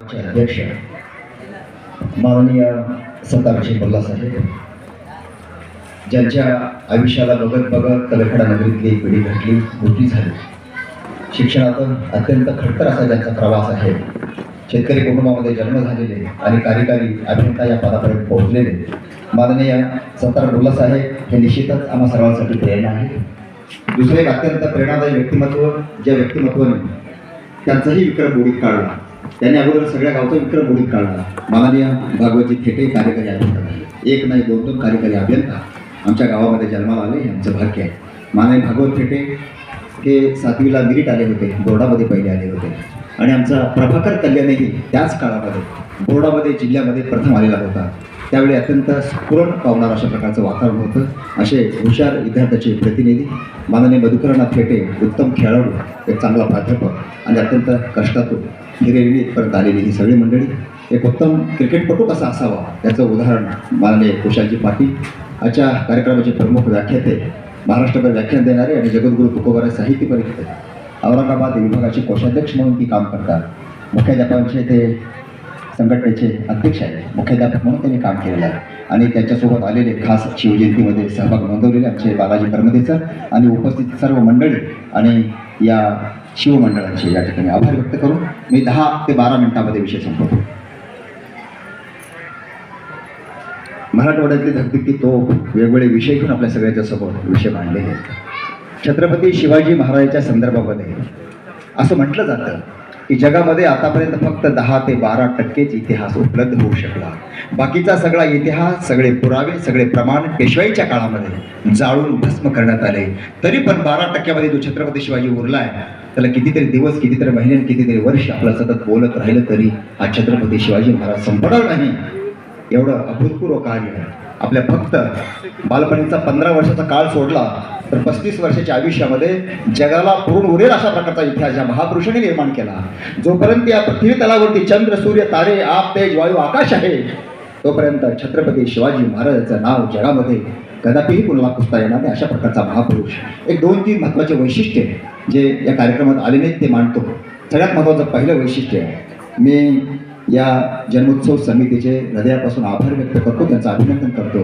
अध्यक्ष माननीय संताजी बल्ला साहेब, ज्यांच्या आयुष्याला बघत बघत तलखडा नगरीतली पिढी घडली, मोठी झाली. शिक्षणात अत्यंत खडतर असा ज्यांचा प्रवास आहे. शेतकरी कुटुंबामध्ये जन्म झालेले आणि कार्यकारी अभिनेता या पदापर्यंत पोहोचलेले माननीय संतार बल्ला साहेब हे निश्चितच आम्हा सर्वांसाठी प्रेरणा आहे. दुसरे एक अत्यंत प्रेरणादायी व्यक्तिमत्व, ज्या व्यक्तिमत्वाने त्यांचाही विक्रम बुडीत काढला. त्यांनी अगोदर सगळ्या गावचा विक्रम बुडीत काढला. माननीय भागवतजी थेटे कार्यकारी अभियंता, एक नाही दोन दोन कार्यकारी अभियंता आमच्या गावामध्ये जन्माला आले, हे आमचं भाग्य आहे. माननीय भागवत थेटे हे 7वीला मेरिट आले होते, बोर्डामध्ये पहिले आले होते आणि आमचा प्रभाकर कल्याणही त्याच काळामध्ये बोर्डामध्ये जिल्ह्यामध्ये प्रथम आलेला होता. त्यावेळी अत्यंत स्फुरण पावणार अशा प्रकारचं वातावरण होतं. असे हुशार विद्यार्थ्याचे प्रतिनिधी माननीय मधुकरनाथ थेटे, उत्तम खेळाडू, एक चांगला प्राध्यापक आणि अत्यंत कष्टातून हिरेरी इथपर्यंत आलेली ही सगळी मंडळी. एक उत्तम क्रिकेटपटू कसा असावा याचं उदाहरण माननीय कुशालजी पाटील. आजच्या कार्यक्रमाचे प्रमुख व्याख्याते, महाराष्ट्रभर व्याख्यान देणारे आणि जगद्गुरू तुकोबाराय साहित्य परिषद औरंगाबाद विभागाचे कोषाध्यक्ष म्हणून ती काम करतात. मुख्याध्यापकांचे ते संघटनेचे अध्यक्ष आहेत. मुख्याध्यापक म्हणून त्यांनी काम केलेलं आहे आणि त्यांच्यासोबत आलेले खास शिवजयंतीमध्ये सहभाग नोंदवलेले आमचे बालाजी परमदे सर आणि उपस्थित सर्व मंडळी आणि या शिवमंडळांचे या ठिकाणी आभार व्यक्त करून मी 10 ते 12 मिनिटांमध्ये विषय संपवतो. मराठवाड्यातली धगधगती तोफ वेगवेगळे विषय घेऊन आपल्या सगळ्याच्या समोर विषय मांडले आहेत. छत्रपती शिवाजी महाराजांच्या संदर्भामध्ये असं म्हटलं जातं की जगामध्ये आतापर्यंत फक्त 10 ते 12% इतिहास उपलब्ध होऊ शकला. बाकीचा सगळा इतिहास, सगळे पुरावे, सगळे प्रमाण पेशवाईच्या काळामध्ये जाळून भस्म करण्यात आले. तरी पण 12% जो छत्रपती शिवाजी उरलाय, त्याला कितीतरी दिवस, कितीतरी महिने, कितीतरी वर्ष आपलं सतत बोलत राहिलं तरी हा छत्रपती शिवाजी महाराज संपणार नाही. एवढं अभूतपूर्व कार्य आहे. आपल्या फक्त बालपणीचा 15 वर्षाचा काळ सोडला तर 35 वर्षाच्या आयुष्यामध्ये जगाला पुरून उरेल अशा प्रकारचा इतिहास या महापुरुषाने निर्माण केला. जोपर्यंत या पृथ्वी तलावरती चंद्र, सूर्य, तारे, आप, तेज, वायू, आकाश आहे, तोपर्यंत छत्रपती शिवाजी महाराजांचं नाव जगामध्ये कदापिही कुणाला पुसता येणार नाही. अशा प्रकारचा महापुरुष. एक 2-3 महत्त्वाचे वैशिष्ट्य जे या कार्यक्रमात आले नाहीत ते मांडतो. सगळ्यात महत्त्वाचं पहिलं वैशिष्ट्य आहे, मी या जन्मोत्सव समितीचे हृदयापासून आभार व्यक्त करतो, त्यांचं अभिनंदन करतो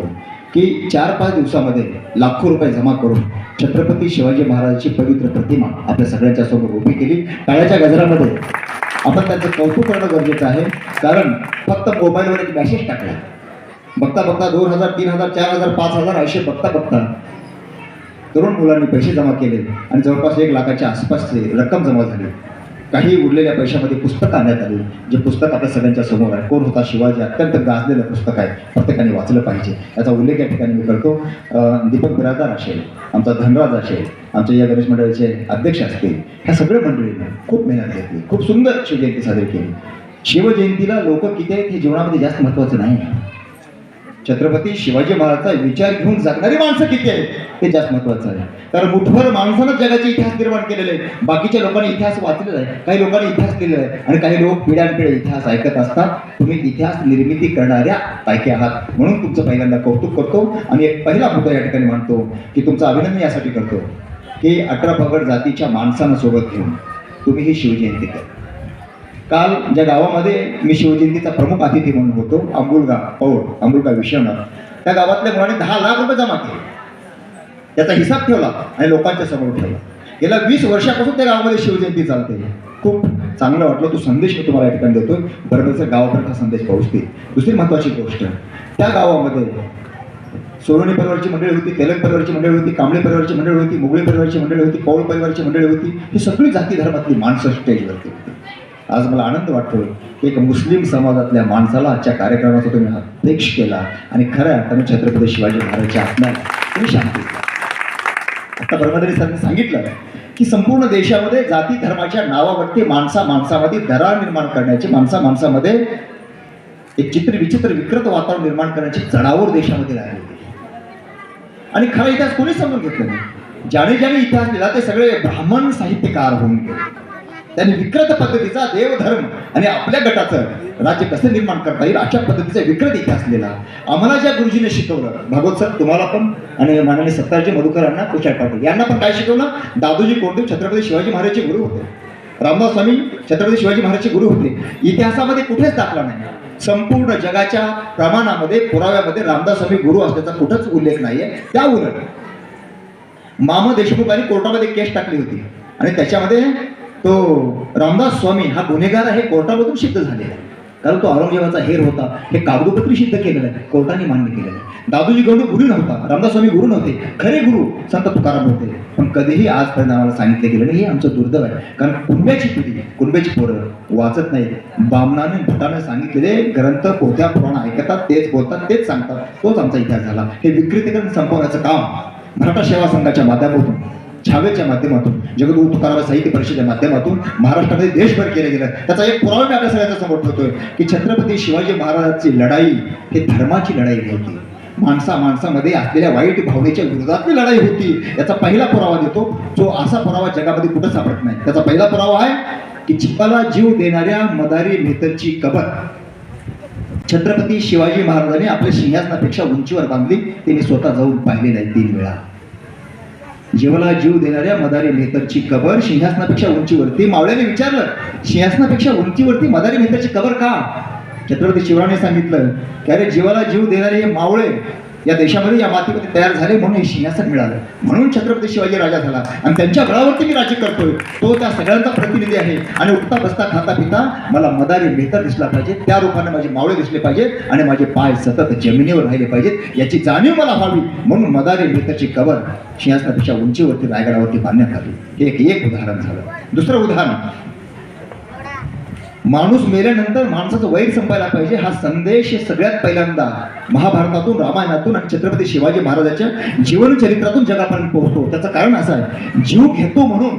की 4-5 दिवसामध्ये लाखो रुपये जमा करून छत्रपती शिवाजी महाराजांची पवित्र प्रतिमा आपल्या सगळ्यांच्या समोर उभी केली. टाळ्याच्या गजरामध्ये आपण त्यांचं कौतुक करणं गरजेचं आहे. कारण फक्त मोबाईलवर एक मॅसेज टाकला, बघता बघता 2000, 3000, 4000, 5000 असे बघता बघता तरुण मुलांनी पैसे जमा केले आणि जवळपास 1 लाखाच्या आसपासची रक्कम जमा झाली. काही उरलेल्या पैशामध्ये पुस्तकं आणण्यात आली, जे पुस्तक आपल्या सगळ्यांच्या समोर आहे. कोण होता शिवाजी, अत्यंत गाजलेलं पुस्तक आहे, प्रत्येकाने वाचलं पाहिजे याचा उल्लेख या ठिकाणी मी करतो. दीपक बिरादार असेल, आमचा धनराज असेल, आमच्या या गणेश मंडळाचे अध्यक्ष असतील, ह्या सगळ्या मंडळींनी खूप मेहनत घेतली, खूप सुंदर शिवजयंती साजरी केली. शिवजयंतीला लोक किती आहेत हे जीवनामध्ये जास्त महत्त्वाचं नाही. छत्रपती शिवाजी महाराजांचा विचार घेऊन जगणारी माणसं किती आहेत ते जास्त महत्त्वाचं आहे. कारण मुठभर माणसानंच जगाचे इतिहास निर्माण केलेले आहे. बाकीच्या लोकांनी इतिहास वाचलेला आहे, काही लोकांनी इतिहास लिहिलेला आहे आणि काही लोक पिढ्यानपिढ्या इतिहास ऐकत असतात. तुम्ही इतिहास निर्मिती करणाऱ्या पैकी आहात, म्हणून तुमचं पहिल्यांदा कौतुक करतो आणि एक पहिला मुद्दा या ठिकाणी मांडतो की तुमचं अभिनंदन यासाठी करतो की 18 पगड जातीच्या माणसांना सोबत घेऊन तुम्ही ही शिवजयंती करा. काल ज्या गावामध्ये मी शिवजयंतीचा प्रमुख अतिथी म्हणून होतो, अंबुलगा विश्वनाथ, त्या गावातल्या मुलांनी 10 लाख रुपये जमा केले. त्याचा हिसाब ठेवला आणि लोकांच्या समोर ठेवला. गेल्या 20 वर्षापासून त्या गावामध्ये शिवजयंती चालते. खूप चांगलं वाटलं. तो संदेश मी तुम्हाला या ठिकाणी देतोय, बरोबरच गावापर्यंत हा संदेश पोहोचते. दुसरी महत्त्वाची गोष्ट, त्या गावामध्ये सोलोनी परिवारची मंडळी होती, तेलंग परिवारची मंडळी होती, कांबळे परिवारची मंडळी होती, मुगळी परिवारची मंडळी होती, पौळ परिवारची मंडळी होती. ही सगळी जाती धर्मातली माणसं स्टेजवरती होती. आज मला आनंद वाटतो की एक मुस्लिम समाजातल्या माणसाला आजच्या कार्यक्रमाचा तुम्ही अध्यक्ष केला आणि खऱ्या अर्थाने छत्रपती शिवाजी महाराजांच्या आत्म्याला तुम्ही शांती. आता ब्रह्मदेवी सरांनी सांगितलं की संपूर्ण देशामध्ये जाती धर्माच्या नावावरती माणसामध्ये दरार निर्माण करण्याची, माणसामध्ये एक विचित्र विकृत वातावरण निर्माण करण्याची चढाओढ देशामध्ये लागली आणि खरा इतिहास कोणीच समजून घेतलं नाही. ज्याने इतिहास लिहिला ते सगळे ब्राह्मण साहित्यकार होऊन गेले. त्यांनी विकृत पद्धतीचा देवधर्म आणि आपल्या गटाचं राज्य कसं निर्माण करता येईल अशा पद्धतीचा विकृत इतिहास लिहिला. आम्हाला ज्या गुरुजीने शिकवलं, भागवत सर तुम्हाला पण आणि माननीय सत्ताजी मधुकर यांना, कुशाल पाटील यांना पण काय शिकवलं, दादोजी कोंडदेव छत्रपती शिवाजी महाराजांचे गुरु होते. रामदास स्वामी छत्रपती शिवाजी महाराजचे गुरु होते. इतिहासामध्ये कुठेच दाखला नाही. संपूर्ण जगाच्या प्रमाणामध्ये पुराव्यामध्ये रामदास स्वामी गुरु असल्याचा कुठंच उल्लेख नाहीये. त्या उलट मामा देशमुखांनी कोर्टामध्ये केस टाकली होती आणि त्याच्यामध्ये तो रामदास स्वामी हा गुन्हेगार आहे कोर्टामधून सिद्ध झालेला आहे. कारण तो औरंगजेबाचा हेर होता हे कागदोपत्री सिद्ध केलेलं आहे, कोर्टाने मान्य केलेलं आहे. दादोजी गवंडी गुरु नव्हता, रामदास स्वामी गुरु नव्हते, खरे गुरु संत तुकाराम होते. पण कधीही आजपर्यंत आम्हाला सांगितलं गेलं नाही. हे आमचं दुर्दैव आहे. कारण कुणब्याची पिढी कुणब्याची पोरं वाचत नाहीत. बामणाने भटाने सांगितलेले ग्रंथ पोथ्या पुराण ऐकतात, तेच बोलतात, तेच सांगतात. तोच आमचा इतिहास झाला. हे विकृतीकरण संपवण्याचं काम मराठा सेवा संघाच्या माध्यमातून, छावेच्या माध्यमातून, जगद्गुरु तुकाराम साहित्य परिषदेच्या माध्यमातून महाराष्ट्रामध्ये देशभर केलं गेलं. त्याचा एक पुरावा मी आपल्या सगळ्यांचा समोर ठेवतोय की छत्रपती शिवाजी महाराजांची लढाई ही धर्माची लढाई होती. माणसामध्ये असलेल्या वाईट भावनेच्या विरोधातली लढाई होती. याचा पहिला पुरावा देतो, जो असा पुरावा जगामध्ये कुठं सापडत नाही. त्याचा पहिला पुरावा आहे की जीवाला जीव देणाऱ्या मदारी मेहतरची कबर छत्रपती शिवाजी महाराजांनी आपल्या सिंहासनापेक्षा उंचीवर बांधली. त्यांनी स्वतः जाऊन पाहिलेलं आहे 3 वेळा. जीवाला जीव देणाऱ्या मदारी मेहतरची कबर सिंहासनापेक्षा उंचीवरती. मावळ्याने विचारलं, सिंहासनापेक्षा उंचीवरती मदारी मेहतरची कबर का? छत्रपती शिवरायाने सांगितलं की अरे जीवाला जीव देणारे हे मावळे या देशामध्ये, या मातीमध्ये तयार झाले म्हणून हे सिंहासन मिळालं. म्हणून छत्रपती शिवाजी राजा झाला आणि त्यांच्या बळावरती मी राज्य करतोय. तो त्या सगळ्यांचा प्रतिनिधी आहे. आणि उठता बसता खाता पिता मला मदारी मेहतर दिसला पाहिजे, त्या रूपाने माझे मावळे दिसले पाहिजेत आणि माझे पाय सतत जमिनीवर राहिले पाहिजेत याची जाणीव मला व्हावी म्हणून मदारी मेहतरची कबर सिंहासनापेक्षा उंचीवरती रायगडावरती बांधण्यात आली. हे एक उदाहरण झालं. दुसरं उदाहरण, माणूस मेल्यानंतर माणसाचं वैर संपायला पाहिजे हा संदेश सगळ्यात पहिल्यांदा महाभारतातून, रामायणातून आणि छत्रपती शिवाजी महाराजांच्या जीवनचरित्रातून जगापर्यंत पोहोचतो. त्याचं कारण असं आहे, जीव घेतो म्हणून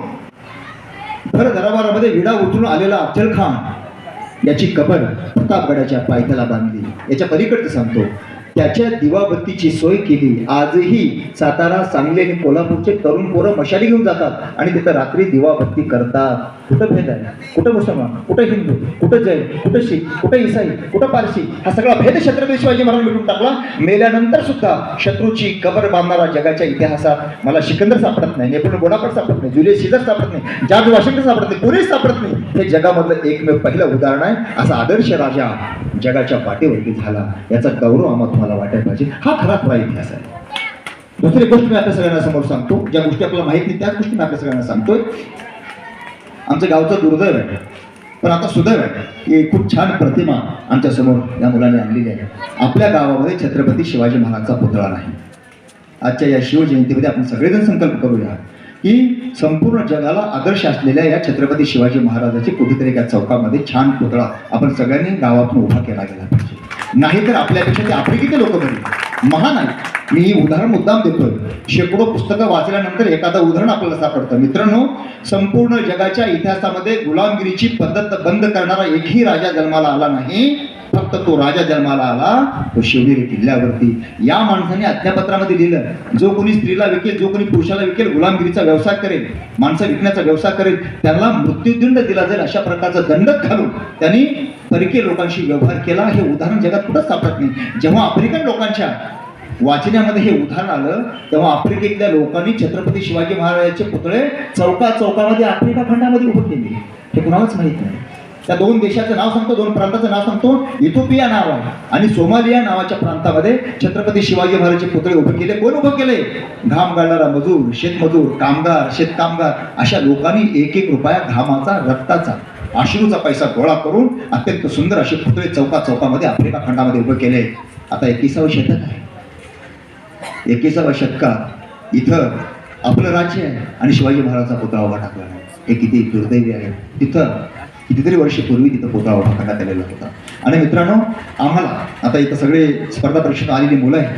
भर दरबारामध्ये विडा उतरून आलेला अफजल खान याची कबर प्रतापगडाच्या पायथ्याला बांधली. याच्या पलीकडचं सांगतो, त्याच्या दिवाबत्तीची सोय केली. आजही सातारा, सांगली आणि कोल्हापूरचे तरुण पोरं मशाली घेऊन जातात आणि तिथं रात्री दिवाबत्ती करतात. कुठं भेद आहे? कुठं मुसलमान, कुठं हिंदू, कुठं जैन, कुठं शीख, कुठं ईसाई, कुठं पारसी, हा सगळा भेद छत्रपती शिवाजी महाराज मिटून टाकला. मेल्यानंतर सुद्धा शत्रूची कबर बांधणारा जगाच्या इतिहासात मला सिकंदर सापडत नाही, नेपोलियन बोनापार्ट सापडत नाही, जुलियस सीझर सापडत नाही, जॉर्ज वॉशिंग्टन सापडत नाही, कोणीच सापडत नाही. हे जगामधलं एकमेव पहिलं उदाहरण आहे. असा आदर्श राजा जगाच्या पाठीवरती झाला. याचा गौरव आम्हाला तुम्हाला वाटायला पाहिजे. हा खरा खरा इतिहास आहे. दुसरी गोष्ट मी आपल्या सगळ्यांना समोर सांगतो, ज्या गोष्टी आपल्याला माहित नाही त्याच गोष्टी मी आपल्या सगळ्यांना सांगतोय. आमचं गावचं दुर्दैव आहे पण आता सुदैव आहे की खूप छान प्रतिमा आमच्या समोर या मुलाने आणलेली आहे. आपल्या गावामध्ये छत्रपती शिवाजी महाराजांचा पुतळा नाही. आजच्या या शिवजयंतीमध्ये आपण सगळेजण संकल्प करूया की संपूर्ण जगाला आदर्श असलेल्या या छत्रपती शिवाजी महाराजांची कुठेतरी एका चौकामध्ये छान पुतळा आपण सगळ्यांनी गावातून उभा केला गेला पाहिजे. नाहीतर आपल्यापेक्षा ते आफ्रिकेचे लोक बरे महान आहेत. मी ही उदाहरण मुद्दाम देतोय. शेकडो पुस्तकं वाचल्यानंतर एखादं उदाहरण आपल्याला सापडतं. मित्रांनो, संपूर्ण जगाच्या इतिहासामध्ये गुलामगिरीची पद्धत बंद करणारा एकही राजा जन्माला आला नाही. फक्त तो राजा जन्माला आला तो शिवनेरी किल्ल्यावरती. या माणसाने आज्ञापत्रामध्ये लिहिलं, जो कोणी स्त्रीला विकेल, जो कोणी पुरुषाला विकेल, गुलामगिरीचा व्यवसाय करेल, माणसं विकण्याचा व्यवसाय करेल, त्याला मृत्यूदंड दिला जाईल. अशा प्रकारचा दंडक घालून त्यांनी परकीय लोकांशी व्यवहार केला. हे उदाहरण जगात कुठंच सापडत नाही. जेव्हा आफ्रिकन लोकांच्या वाचण्यामध्ये हे उदाहरण आलं तेव्हा आफ्रिकेतल्या लोकांनी छत्रपती शिवाजी महाराजांचे पुतळे चौकामध्ये आफ्रिका खंडामध्ये उभे केले. हे कुणालाच माहित नाही. त्या 2 देशाचं नाव सांगतो, 2 प्रांताचं नाव सांगतो. इथिओपिया नाव आहे आणि सोमालिया नावाच्या प्रांतामध्ये छत्रपती शिवाजी महाराजांचे पुतळे उभे केले. कोण उभे केले? घाम गाळणारा मजूर, शेतमजूर, कामगार, शेतकामगार अशा लोकांनी 1-1 रुपया घामाचा, रक्ताचा, अश्रूचा पैसा गोळा करून अत्यंत सुंदर असे पुतळे चौकामध्ये आफ्रिका खंडामध्ये उभे केले. आता 21वे शतक आहे. 21व्या शतकात इथं आपलं राज्य आहे आणि शिवाजी महाराजांचा पुतळा उभा टाकला आहे. हे किती दुर्दैवी आहे. तिथं कितीतरी वर्षापूर्वी तिथं पुतळा उभा करण्यात आलेला होता. आणि मित्रांनो, आम्हाला आता इथं सगळे स्पर्धा परीक्षेत आलेली मुलं आहेत.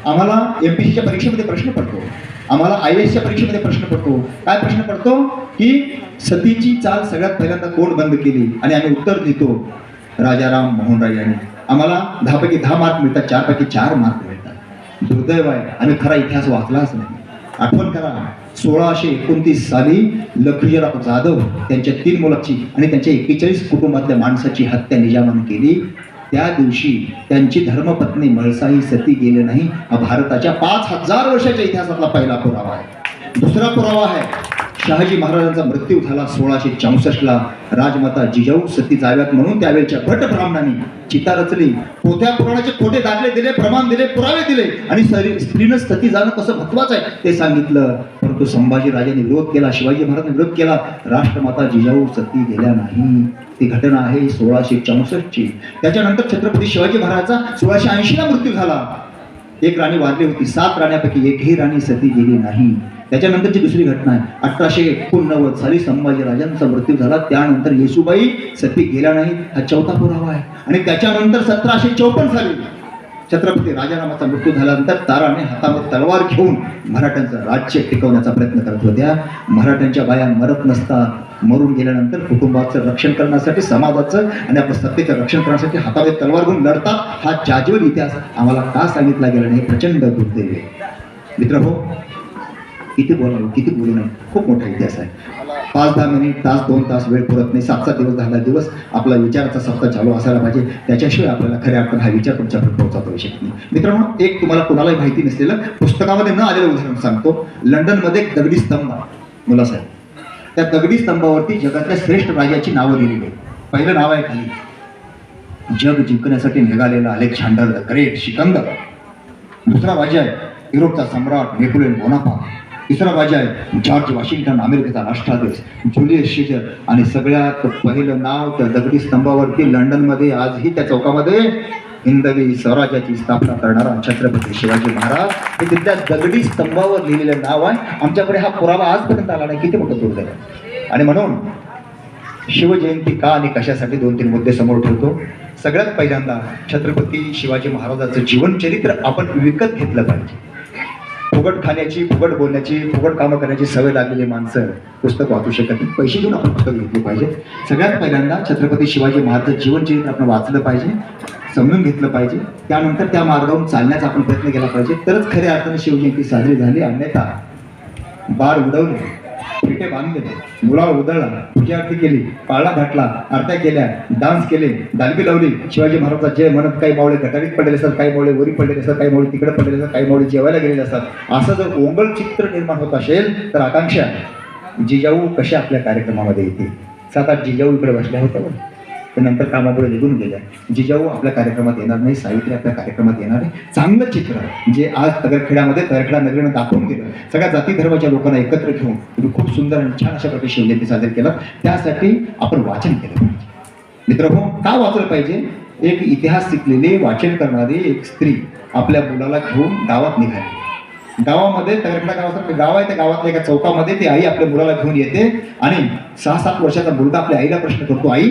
आम्हाला MPSCच्या परीक्षेमध्ये प्रश्न पडतो, आम्हाला IASच्या परीक्षेमध्ये प्रश्न पडतो. काय प्रश्न पडतो की सतीची चाल सगळ्यात पहिल्यांदा कोण बंद केली? आणि आम्ही उत्तर देतो राजाराम मोहन राय यांनी. आम्हाला 10 पैकी 10 मार्क मिळतात, 4 पैकी 4 मार्क मिळतात. दुर्दैव आहे, आम्ही खरा इतिहास वाचलाच नाही. आठवण करा, 1629 साली लखीराव जाधव त्यांच्या 3 मुलाची आणि त्यांच्या 41 कुटुंबातल्या माणसाची हत्या निजामाने केली. त्या दिवशी त्यांची धर्मपत्नी म्हाळसाही सती गेले नाही. हा भारताच्या 5000 वर्षाच्या इतिहासातला पहिला पुरावा आहे. दुसरा पुरावा आहे शहाजी महाराजांचा मृत्यू झाला 1664ला. राजमाता जिजाऊ सती जाव्यात म्हणून त्यावेळच्या भट ब्राह्मणांनी चिता रचली, पोथ्या पुराणाचे खोटे दाखले दिले, प्रमाण दिले, पुरावे दिले आणि स्त्रीनं सती जाणं कसं महत्वाचं आहे ते सांगितलं. परंतु संभाजी राजांनी विरोध केला, शिवाजी महाराजांनी विरोध केला. राष्ट्रमाता जिजाऊ सती गेल्या नाही. ती घटना आहे 1664ची. त्याच्यानंतर छत्रपती शिवाजी महाराजांचा 1680ला मृत्यू झाला. एक राणी वारली होती, 7 राण्यांपैकी एकही राणी सती गेली नाही. त्याच्यानंतरची दुसरी घटना आहे 1889 साली संभाजी राजांचा मृत्यू झाला. त्यानंतर येसूबाई सती गेल्या नाही, हा 4था पुरावा आहे. आणि त्याच्यानंतर 1754 साली छत्रपती राजारामाचा मृत्यू झाल्यानंतर ताराने हातामध्ये तलवार घेऊन मराठ्यांचं राज्य टिकवण्याचा प्रयत्न करत होत्या. मराठ्यांच्या बाया मरत नसतात, मरून गेल्यानंतर कुटुंबाचं रक्षण करण्यासाठी, समाजाचं आणि आपल्या सत्तेचं रक्षण करण्यासाठी हातामध्ये तलवार घेऊन लढतात. हा जाज्वल इतिहास आम्हाला का सांगितला गेला नाही? प्रचंड दुर्दैव आहे. मित्रहो, किती बोलावं किती बोलू नये, खूप मोठा इतिहास आहे. 5-10 मिनिट, तास 2 तास वेळ पुरत नाही. 7-7 दिवस 10 दिवस आपला विचाराचा सप्ताह चालू असायला पाहिजे. त्याच्याशिवाय आपल्याला खऱ्या अर्थानं हा विचार तुमच्यापर्यंत पोहोचवता येऊ शकत नाही. मित्रांनो, एक तुम्हाला कोणालाही माहिती नसलेलं पुस्तकामध्ये न आलेलं उदाहरण सांगतो. लंडनमध्ये एक दगडी स्तंभ आहे मुलासाहेब. त्या दगडी स्तंभावरती जगातल्या श्रेष्ठ राजाची नावं लिहिली आहे. पहिलं नाव आहे खाली जग जिंकण्यासाठी निघालेला अलेक्झांडर द ग्रेट, सिकंदर. दुसरा राजा आहे युरोपचा सम्राट नेपोलियन बोनापार्ट. तिसरा राजा आहे जॉर्ज वॉशिंग्टन, अमेरिकेचा राष्ट्राध्यक्ष जुलियस सीझर. आणि सगळ्यात पहिलं नाव त्या दगडी स्तंभावरती लंडनमध्ये आजही त्या चौकामध्ये हिंदवी स्वराज्याची स्थापना करणारा छत्रपती शिवाजी महाराज हे तिथल्या दगडी स्तंभावर लिहिलेलं नाव आहे. आमच्याकडे हा पुरावा आजपर्यंत आला नाही. किती मोठं दुर्दैव आहे. आणि म्हणून शिवजयंती का आणि कशासाठी 2-3 मुद्दे समोर ठेवतो. सगळ्यात पहिल्यांदा छत्रपती शिवाजी महाराजांचं जीवनचरित्र आपण विकत घेतलं पाहिजे. फुकट खाण्याची, फुकट बोलण्याची, फुकट कामं करण्याची सवय लागलेली माणसं पुस्तक वाचू शकत नाही. पैसे घेऊन आपण पुस्तक घेतली पाहिजे. सगळ्यात पहिल्यांदा छत्रपती शिवाजी महाराजांचं जीवनचरित्र आपण वाचलं पाहिजे, समजून घेतलं पाहिजे. त्यानंतर त्या मार्गावरून चालण्याचा आपण प्रयत्न केला पाहिजे. तरच खऱ्या अर्थाने शिवजयंती साजरी झाली. अन्यथा बाळ उडवले, पिठे बांधले, मुलावर उधळला, पूजा आरती केली, पाळणा घातला, आरत्या केल्या, डान्स केले, दालबी लावली, शिवाजी महाराजांचा जय म्हणत काही मावळे गटारीत पडलेले असतात, काही मावळे वरी पडलेले असतात, काही मावळे तिकडे पडलेले असतात, काही मावळे जेवायला गेलेले असतात. असं जर ओंगळ चित्र निर्माण होत असेल तर आकांक्षा जिजाऊ कशा आपल्या कार्यक्रमामध्ये येते. 7-8 जिजाऊ इकडे बसल्या होत्या बघ. नंतर कामापुढे निघून गेल्या. जिजाऊ आपल्या कार्यक्रमात येणार नाही, सावित्री आपल्या कार्यक्रमात येणार आहे. चांगलं चित्र जे आज तगरखेड्यामध्ये तगरखेडा नगरीनं दाखवून दिलं, सगळ्या जाती धर्माच्या लोकांना एकत्र घेऊन तुम्ही खूप सुंदर आणि छान अशा प्रकारे शिवजयंती साजरी केला. त्यासाठी आपण वाचन केलं पाहिजे. मित्रहो, का वाचलं पाहिजे? एक इतिहास शिकलेली, वाचन करणारी एक स्त्री आपल्या मुलाला घेऊन गावात निघाली. गावामध्ये तगरखेडा गावासारखं गाव आहे, त्या गावातल्या एका चौकामध्ये ती आई आपल्या मुलाला घेऊन येते आणि 6-7 वर्षाचा मुलगा आपल्या आईला प्रश्न करतो, आई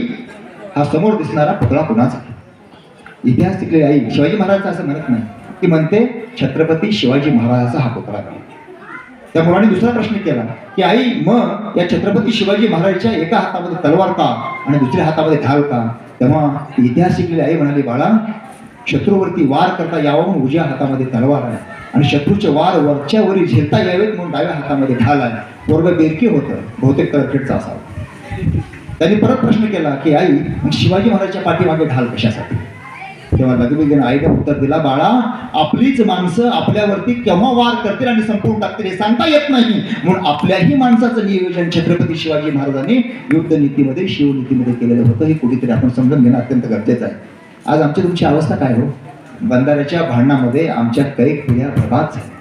हा समोर दिसणारा पुतळा कुणाचा? इतिहास शिकलेली आई शिवाजी महाराजांचा असं म्हणत नाही, ती म्हणते छत्रपती शिवाजी महाराजांचा हा पुतळा आहे. त्या मुलाने दुसरा प्रश्न केला की आई मग या छत्रपती शिवाजी महाराजांच्या एका हातामध्ये तलवार का आणि दुसऱ्या हातामध्ये ढाल का? तेव्हा इतिहास शिकलेली आई म्हणाली, बाळा शत्रूवरती वार करता यावं म्हणून उजव्या हातामध्ये तलवार आहे आणि शत्रूचे वार वरच्या वरी झेलता यावेत म्हणून डाव्या हातामध्ये ढाल आहे. पोरगं बेरकी होतं, बहुतेक तळखेडचा असावं. त्यांनी परत प्रश्न केला की आई शिवाजी महाराजांच्या पाठीमागे ढाल कशासाठी? तेव्हा लगेच आईने उत्तर दिला, बाळा आपलीच माणसं आपल्यावरती केव्हा वार करतील आणि संपवून टाकतील हे सांगता येत नाही, म्हणून आपल्याही माणसाचं नियोजन छत्रपती शिवाजी महाराजांनी युद्ध नीतीमध्ये, शिवनीतीमध्ये केलेलं होतं. हे कुठेतरी आपण समजून घेणं अत्यंत गरजेचं आहे. आज आमची तुमची अवस्था काय हो? बंधाऱ्याच्या भांडणामध्ये आमच्या कैक पिढ्या बर्बाद झाल्या.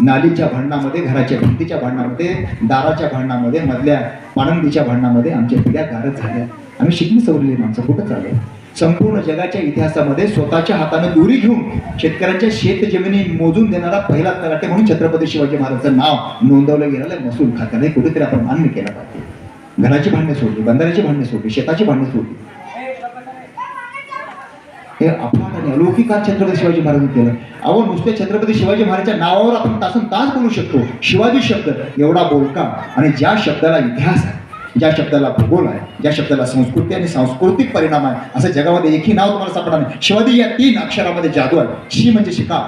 नालीच्या भांडणामध्ये, घराच्या भिंतीच्या भांडणामध्ये, दाराच्या भांडणामध्ये, मधल्या पाणंदीच्या भांडणामध्ये आमच्या पिढ्या गारच झाल्या. आम्ही शिकली सवरलेली माणसं कुठं चाललो? संपूर्ण जगाच्या इतिहासामध्ये स्वतःच्या हाताने दोरी घेऊन शेतकऱ्यांच्या शेत जमिनी मोजून देणारा पहिला तलाठी म्हणून छत्रपती शिवाजी महाराजांचं नाव नोंदवलं गेलेलं आहे महसूल खात्याने. कुठेतरी आपण मान्य केला पाहिजे. घराची भांडणे सोडली, बंधाऱ्याची भांडणे सोडली, शेताची भांडणे सोडली. हे अफाट आणि अलौकिक छत्रपती शिवाजी महाराजांनी केलं. अहो नुसते छत्रपती शिवाजी महाराजांच्या नावावर आपण तासून तास बोलू शकतो. शिवाजी शब्द एवढा बोलका आणि ज्या शब्दाला इतिहास आहे, ज्या शब्दाला भूगोल आहे, ज्या शब्दाला संस्कृती आणि सांस्कृतिक परिणाम आहे, असं जगामध्ये एकही नाव तुम्हाला सापडणार नाही. शिवाजी या 3 अक्षरामध्ये जादू आहे. शी म्हणजे शिका,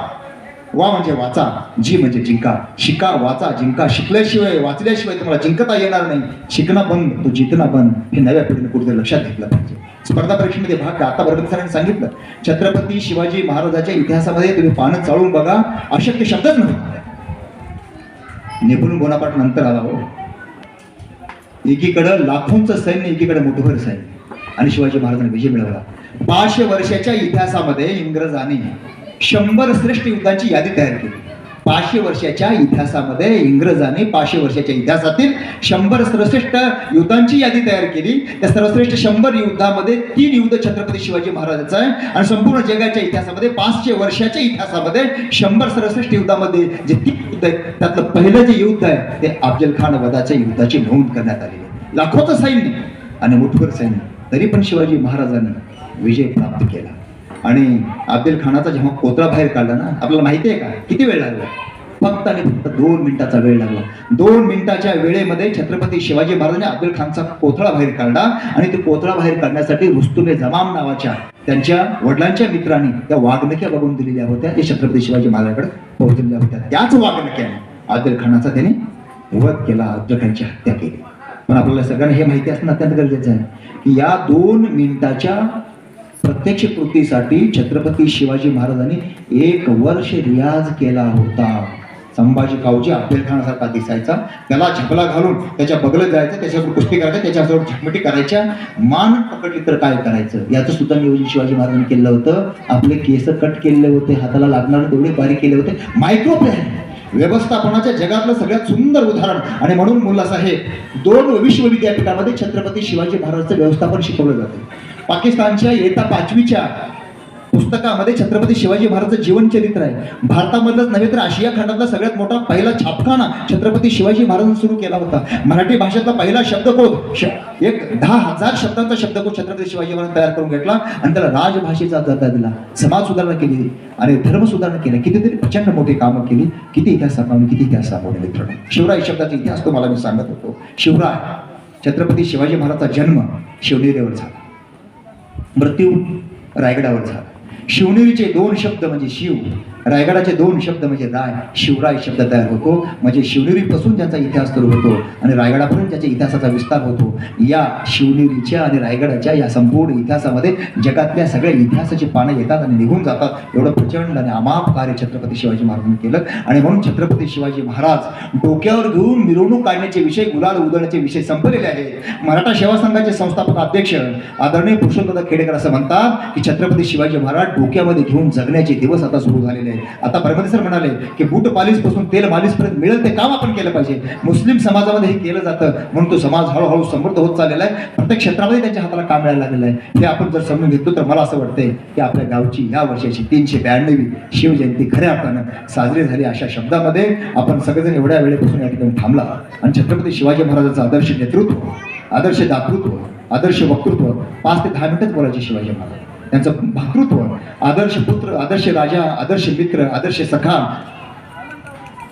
वा म्हणजे वाचा, जी म्हणजे जिंका. शिका, वाचा, जिंका. शिकल्याशिवाय, वाचल्याशिवाय तुम्हाला जिंकता येणार नाही. शिकणं बंद तो जिंकणं बंद, हे नव्या पिढीने कुठेतरी लक्षात घेतलं पाहिजे. स्पर्धा परीक्षेमध्ये भाग घ्या. आता भरत सरांनी सांगितलं छत्रपती शिवाजी महाराजांच्या इतिहासामध्ये तुम्ही पानं चाळून बघा, अशक्य शब्दच नव्हते. नेपोलियन बोनापार्ट नंतर आला हो. एकीकडं लाखोंचं सैन्य, एकीकडे मुठभर सैन्य, आणि शिवाजी महाराजांनी विजय मिळवला. 500 वर्षाच्या इतिहासामध्ये इंग्रजांनी 100 श्रेष्ठ युद्धांची यादी तयार केली. 500 वर्षाच्या इतिहासामध्ये इंग्रजांनी 500 वर्षाच्या इतिहासातील 100 सर्वश्रेष्ठ युद्धांची यादी तयार केली. त्या सर्वश्रेष्ठ 100 युद्धामध्ये 3 युद्ध छत्रपती शिवाजी महाराजांचं आहे, आणि संपूर्ण जगाच्या इतिहासामध्ये 500 वर्षाच्या इतिहासामध्ये 100 सर्वश्रेष्ठ युद्धामध्ये जे 3 युद्ध आहेत, त्यातलं पहिलं जे युद्ध आहे ते अफजल खान वधाच्या युद्धाची नोंद करण्यात आलेली आहे. लाखोचं सैन्य आणि मुठभर सैन्य, तरी पण शिवाजी महाराजांनी विजय प्राप्त केला. आणि अफजल खानाचा जेव्हा कोथळा बाहेर काढला ना, आपल्याला माहिती आहे का किती वेळ लागला? फक्त आणि फक्त 2 मिनिटाचा वेळ लागला. 2 मिनिटाच्या वेळेमध्ये छत्रपती शिवाजी महाराजांनी अफजल खानचा कोथळा बाहेर काढला. आणि ते कोथळा बाहेर काढण्यासाठी रुस्तुम जमाम नावाच्या त्यांच्या वडिलांच्या मित्रांनी त्या वाघनक्या बघून दिलेल्या होत्या, ते छत्रपती शिवाजी महाराजांकडे पोहोचलेल्या होत्या. त्याच वाघनक्याने अफजल खानाचा त्याने वध केला, अफजल खानची हत्या केली. पण आपल्याला सगळ्यांना हे माहिती असणं अत्यंत गरजेचं आहे की या 2 मिनिटाच्या प्रत्यक्ष कृतीसाठी छत्रपती शिवाजी महाराजांनी 1 वर्ष रियाज केला होता. संभाजी कावजी अफजल खानासारखा दिसायचा, त्याला झपला घालून त्याच्या बगलत जायचं, त्याच्यावर कुस्ती करायचं, त्याच्यावर झटमटी करायच्या, मान पकडली तर काय करायचं याचं सुद्धा नियोजन शिवाजी महाराजांनी केलं होतं. आपले केस कट केले होते, हाताला लागणारे तेवढे बारीक केले होते. मायक्रो प्लॅन व्यवस्थापनाच्या जगातलं सगळ्यात सुंदर उदाहरण. आणि म्हणून मुलासाहेब 2 विश्व विद्यापीठामध्ये छत्रपती शिवाजी महाराजांचं व्यवस्थापन शिकवलं जातं. पाकिस्तानच्या इयत्ता 5वीच्या पुस्तकामध्ये छत्रपती शिवाजी महाराजांचं जीवनचरित्र आहे. भारतामधलंच नव्हे तर आशिया खंडातला सगळ्यात मोठा पहिला छापखाना छत्रपती शिवाजी महाराजांनी सुरू केला होता. मराठी भाषेतला पहिला शब्दकोश, एक 10,000 शब्दांचा शब्दकोश छत्रपती शिवाजी महाराजांनी तयार करून घेतला आणि त्याला राजभाषेचा दर्जा दिला. समाज सुधारणा केली आणि धर्म सुधारणा केली, कितीतरी प्रचंड मोठी कामं केली. किती इतिहास सापवले, किती इतिहास सापवले मित्रांनो. शिवराय शब्दाचा इतिहास तुम्हाला मी सांगत होतो. शिवराय छत्रपती शिवाजी महाराजांचा जन्म शिवनेरीवर झाला, मृत्यू रायगडावर झाला. शिवनेरीचे 2 शब्द म्हणजे शिव, रायगडाचे 2 शब्द म्हणजे राय. शिवराय शब्द तयार होतो म्हणजे शिवनेरीपासून ज्यांचा इतिहास सुरू होतो आणि रायगडापर्यंत ज्याच्या इतिहासाचा विस्तार होतो. या शिवनेरीच्या आणि रायगडाच्या या संपूर्ण इतिहासामध्ये जगातल्या सगळ्या इतिहासाची पानं येतात आणि निघून जातात. एवढं प्रचंड आणि अमाप कार्य छत्रपती शिवाजी महाराजांनी केलं. आणि म्हणून छत्रपती शिवाजी महाराज डोक्यावर घेऊन मिरवणूक काढण्याचे विषय, गुलाल उधळण्याचे विषय संपलेले आहेत. मराठा सेवा संघाचे संस्थापक अध्यक्ष आदरणीय पुरुषोत्तम खेडेकर असं म्हणतात की छत्रपती शिवाजी महाराज डोक्यामध्ये घेऊन जगण्याचे दिवस आता सुरू झालेले आहेत. आता परमते सर म्हणाले की बूट पालिश पासून तेल मालिश पर्यंत मिळेल ते काम आपण केलं पाहिजे. मुस्लिम समाजामध्ये हे केलं जातं म्हणून तो समाज हळूहळू समृद्ध होत चाललेला आहे. प्रत्येक क्षेत्रामध्ये त्यांच्या हाताला काम मिळायला लागलेलं आहे. हे आपण जर समजून घेतलं तर मला असं वाटतंय की आपल्या गावची या वर्षाची 392वी शिवजयंती खऱ्या अर्थानं साजरी झाली. अशा शब्दामध्ये आपण सगळेजण एवढ्या वेळेपासून या ठिकाणी थांबला आणि छत्रपती शिवाजी महाराजांचं आदर्श नेतृत्व, आदर्श दातृत्व, आदर्श वक्तृत्व 5 ते 10 मिनिटच बोलायचे शिवाजी महाराज. त्यांचं भातृत्व, आदर्श पुत्र, आदर्श राजा, आदर्श मित्र, आदर्श सखा,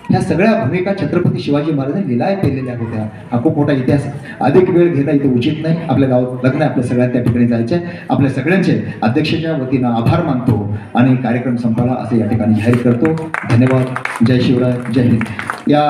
ह्या सगळ्या भूमिका छत्रपती शिवाजी महाराजांनी लिलाय केलेल्या होत्या. हा खूप मोठा इतिहास. अधिक वेळ घेणं इथे उचित नाही. आपल्या गावात लग्न आहे, आपल्या सगळ्या त्या ठिकाणी जायचे. आपल्या सगळ्यांचे अध्यक्षाच्या वतीनं आभार मानतो आणि कार्यक्रम संपला असे या ठिकाणी जाहीर करतो. धन्यवाद. जय शिवराय, जय हिंद. या